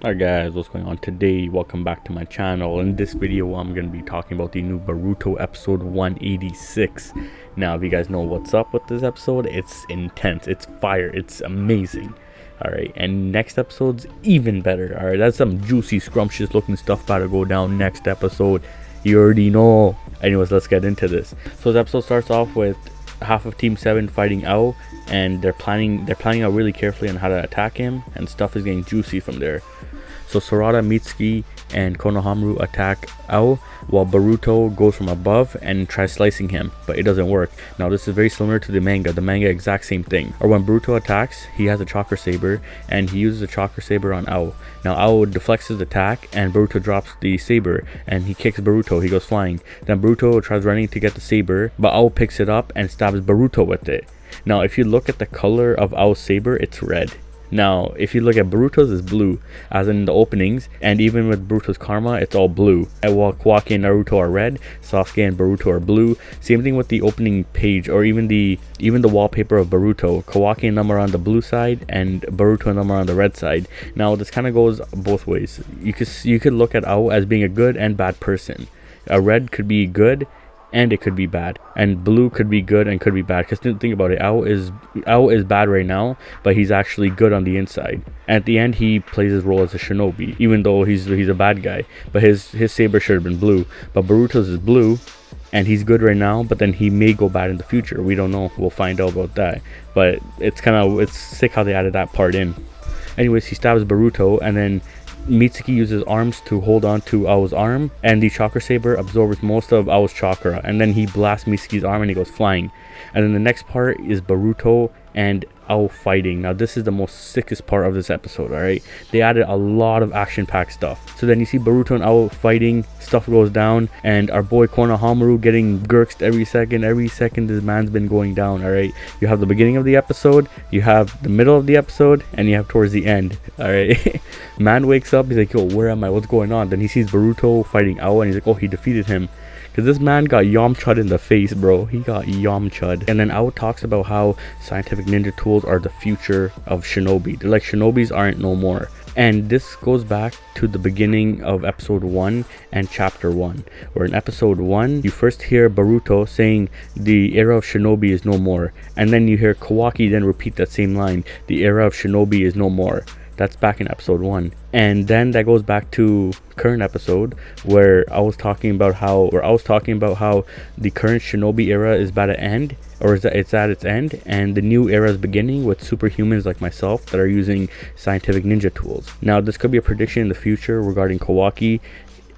Alright guys, what's going on today? Welcome back to my channel. In this video I'm going to be talking about the new Boruto episode 186. Now if you guys know what's up with this episode, it's intense, it's fire, it's amazing. Alright, and next episode's even better. Alright, that's some juicy scrumptious looking stuff about to go down next episode. You already know. Anyways, let's get into this. So the episode starts off with half of Team 7 fighting Ao, and they're planning out really carefully on how to attack him, and stuff is getting juicy from there. So Sarada, Mitsuki, and Konohamaru attack Ao, while Boruto goes from above and tries slicing him, but it doesn't work. Now this is very similar to the manga. The manga exact same thing. Or when Boruto attacks, he has a chakra saber, and he uses a chakra saber on Ao. Now Ao deflects his attack, and Boruto drops the saber, and he kicks Boruto. He goes flying. Then Boruto tries running to get the saber, but Ao picks it up and stabs Boruto with it. Now if you look at the color of Ao's saber, it's red. Now, if you look at Boruto's, it's blue, as in the openings, and even with Boruto's karma, it's all blue. And while Kawaki and Naruto are red, Sasuke and Boruto are blue. Same thing with the opening page, or even the wallpaper of Boruto. Kawaki and them are on the blue side, and Boruto and them are on the red side. Now, this kind of goes both ways. You could look at Ao as being a good and bad person. A red could be good, and it could be bad, and blue could be good and could be bad. Because think about it, Ao is bad right now, but he's actually good on the inside. At the end, he plays his role as a shinobi, even though he's a bad guy. But his saber should have been blue. But Boruto's is blue, and he's good right now. But then he may go bad in the future. We don't know. We'll find out about that. But it's sick how they added that part in. Anyways, he stabs Boruto, and then Mitsuki uses arms to hold on to Ao's arm, and the chakra saber absorbs most of Ao's chakra, and then he blasts Mitsuki's arm and he goes flying. And then the next part is Boruto and Ao fighting. Now this is the most sickest part of this episode. Alright, they added a lot of action-packed stuff. So then you see Boruto and Ao fighting, stuff goes down, and our boy Konohamaru getting gurked every second this man's been going down. Alright, you have the beginning of the episode, you have the middle of the episode, and you have towards the end. Alright, man wakes up, he's like, yo, where am I, what's going on? Then he sees Boruto fighting Ao, and he's like, oh, he defeated him. Because this man got Yamcha'd in the face, bro. He got Yamcha'd. And then Ao talks about how scientific ninja tools are the future of shinobi. They're like, shinobis aren't no more. And this goes back to the beginning of episode 1 and chapter 1. Where in episode 1, you first hear Boruto saying the era of shinobi is no more. And then you hear Kawaki then repeat that same line, the era of shinobi is no more. That's back in episode 1. And then that goes back to current episode where I was talking about how the current shinobi era is about to end, or it's at its end, and the new era is beginning with superhumans like myself that are using scientific ninja tools. Now this could be a prediction in the future regarding Kawaki.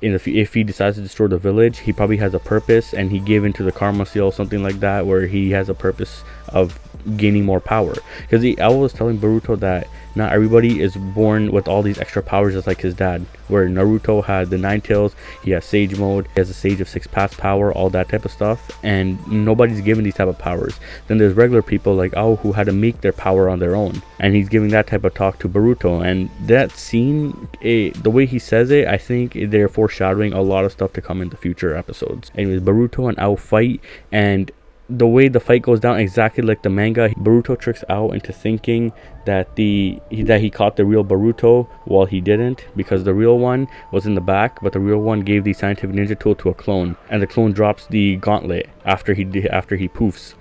If he decides to destroy the village, he probably has a purpose, and he gave into the karma seal, something like that, where he has a purpose of gaining more power. Because I was telling Boruto that not everybody is born with all these extra powers just like his dad, where Naruto had the 9 tails, he has sage mode, he has a sage of 6 paths power, all that type of stuff, and nobody's given these type of powers. Then there's regular people like Ao who had to make their power on their own, and he's giving that type of talk to Boruto. And that scene, the way he says it, I think they're foreshadowing a lot of stuff to come in the future episodes. Anyways, Boruto and Ao fight, and the way the fight goes down, exactly like the manga, Boruto tricks Ao into thinking that he caught the real Boruto while he didn't, because the real one was in the back, but the real one gave the scientific ninja tool to a clone, and the clone drops the gauntlet after he poofs.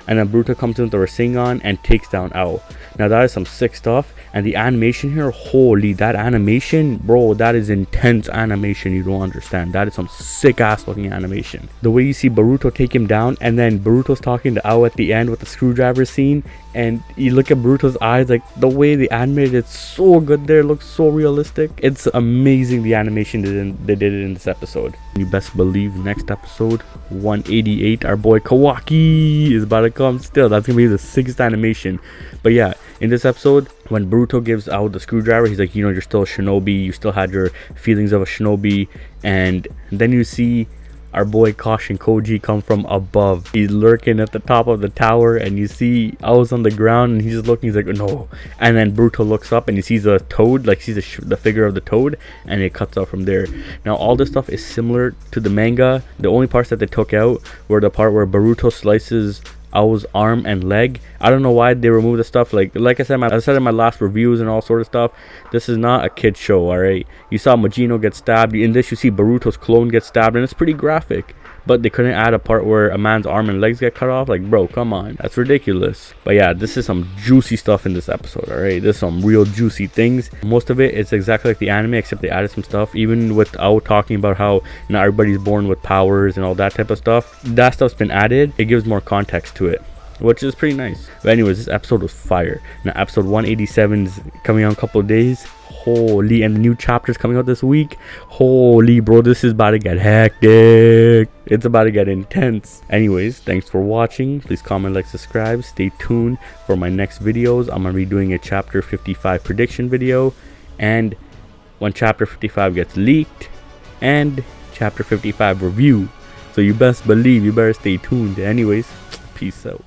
And then Boruto comes in with the Rasengan and takes down Ao. Now that is some sick stuff. And the animation here, holy, that animation, bro, that is intense animation. You don't understand. That is some sick ass looking animation. The way you see Boruto take him down, and then Boruto's talking to Ao at the end with the screwdriver scene, and you look at Boruto's eyes, like the way they animated it's so good there, it looks so realistic. It's amazing the animation they did it in this episode. You best believe next episode 188, our boy Kawaki is about to come still. That's gonna be the sickest animation. But yeah, in this episode, when Boruto gives Ao the screwdriver, he's like, you know, you're still a shinobi, you still had your feelings of a shinobi. And then you see our boy Kashin Koji come from above. He's lurking at the top of the tower, and you see Ao's on the ground, and he's just looking, he's like, no. And then Boruto looks up and he sees a toad, like sees the figure of the toad, and it cuts out from there. Now all this stuff is similar to the manga. The only parts that they took out were the part where Boruto slices Ao's arm and leg. I don't know why they removed the stuff. Like I said, I said in my last reviews and all sort of stuff, this is not a kid show, alright? You saw Majino get stabbed. In this, you see Boruto's clone get stabbed, and it's pretty graphic. But they couldn't add a part where a man's arm and legs get cut off. Like, bro, come on. That's ridiculous. But yeah, this is some juicy stuff in this episode, alright? There's some real juicy things. Most of it is exactly like the anime, except they added some stuff. Even with Ao talking about how not everybody's born with powers and all that type of stuff. That stuff's been added. It gives more context to it, which is pretty nice. But anyways, this episode was fire. Now, episode 187 is coming out in a couple of days. Holy, and the new chapters coming out this week. Holy, bro, this is about to get hectic. It's about to get intense. Anyways, thanks for watching. Please comment, like, subscribe. Stay tuned for my next videos. I'm gonna be doing a chapter 55 prediction video, and when chapter 55 gets leaked, and chapter 55 review. So you best believe, you better stay tuned. Anyways, peace out.